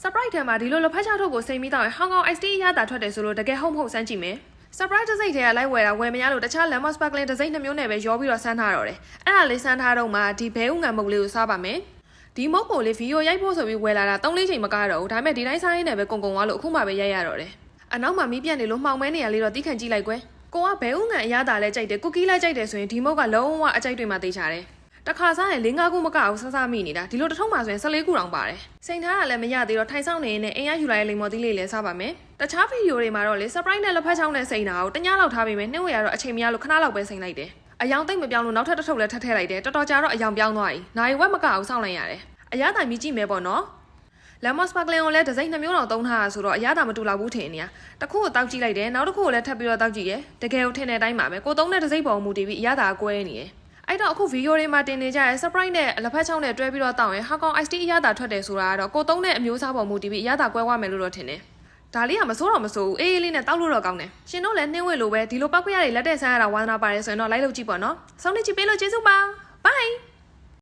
surprise ထဲမှာဒီလိုလက်ဖက်ချောက်ထုတ်ကိုစိတ်မိတော့ဟောင်ကောင် ice tea အရသာထွက်တယ်ဆိုလို့တကယ်ဟုတ်မဟုတ်စမ်းကြည့်မယ် surprise တစ်စိတ်ထဲကလိုက်ဝယ်တာဝယ်မရလို့တခြား lemon sparkling တစ်စိတ်2မျိုးနဲ့ပဲရောပြီးတော့ဆန်းထားတော့တယ်အဲ့ဒါလေးဆန်းထားတော့မှဒီဘဲဥငံမုတ်လေးကိုစားပါမယ်ဒီမုတ်ကိုလေဗီဒီယိုရိုက်ဖို့ဆိုပြီးဝယ်လာတာ3-4ချိန်မကတော့ဘူးဒါပေမဲ့ဒီတိုင်းစားရင်းနဲ့ပဲကုံသွားလို့အခုမှပဲရိုက်ရတော့တယ်အနောက်မှာမီးပြတ်နေလို့မှောင်မဲနေရလေးတော့တီးခန့်ကြည့်လိုက်ကွယ်ကိုကဘဲဥငံအရသာလဲကြိုက်တယ်ကုကီးလဲကြိုက်တယ်ဆိုရင်ဒီမုတ်ကလုံးဝအကြိုက်တွေမှသိချတယ်တခါစားရင်4-5ခုမကအောင်ဆဆမိနေတာဒီလိုတစ်ထုံမှဆိုရင်14ခုတောင်ပါတယ်စိန်ထားတာလည်းမရသေးတော့ထိုင်ဆောင်နေနေအိမ်ရယူလိုက်လိမ္မော်သီးလေးလည်းစားပါမယ်တခြားဗီဒီယိုတွေမှာတော့လေ surprise နဲ့လက်ဖက်ချောင်းနဲ့စိန်တာကိုတညလောက်ထားပြီးမယ်နှင်းဝရတော့အချိန်မရလို့ခဏလောက်ပဲစိန်လိုက်တယ်အယောင်သိမ့်မပြောင်းလို့နောက်ထပ်တစ်ထုပ်လည်းထပ်ထည့်လိုက်တယ်တော်တော်ကြာတော့အယောင်ပြောင်းသွားပြီနိုင်ဝက်မကအောင်စောင့်လိုက်ရတယ်အရသာမြည်ကြည့်မယ်ပေါ့နော် lemon sparkling ကိုလည်းတစ်စိမ့်2မျိုးတောင်သုံးထားတာဆိုတော့အရသာမတူလောက်ဘူးထင်နေရတစ်ခုကိုတောက်ကြည့်လိုက်တယ်နောက်တစ်ခုကိုလည်းထပ်ပြီးတော့တောက်ကြည့်ရတကယ်ကိုထင်တဲ့အတိုင်းပါပဲကိုသုံးတဲ့တစ်စိမ့်ပေါ်မူတည်ပြီးအရသာကွဲနေတယ်အဲ့တော့အခုဗီဒီယိုတွေမှာတင်နေကြတဲ့ surprise နဲ့လက်ဖက်ချောင်းနဲ့တွဲပြီးတော့တောင်းရင်ဟောင်ကောင် ice tea အရသာထွက်တယ်ဆိုတာကတော့ကိုသုံးတဲ့အမျိုးအစားပေါ်မူတည်ပြီးအရသာကွဲသွားမယ်လို့တော့ထင်တယ်ဒါလေးကမစိုးတော့မစိုးဘူးအေးအေးလေးနဲ့တောက်လို့တော့ကောင်းတယ်ရှင်တို့လည်းနှင်းဝဲလိုပဲဒီလိုပောက်ခွရတွေလက်တဲ့ဆန်းရတာဝါသနာပါတယ်ဆိုရင်တော့လိုက်လို့ကြည့်ပေါ့နော်စောင့်နေကြည့်ပေးလို့ကျေးဇူးပါ bye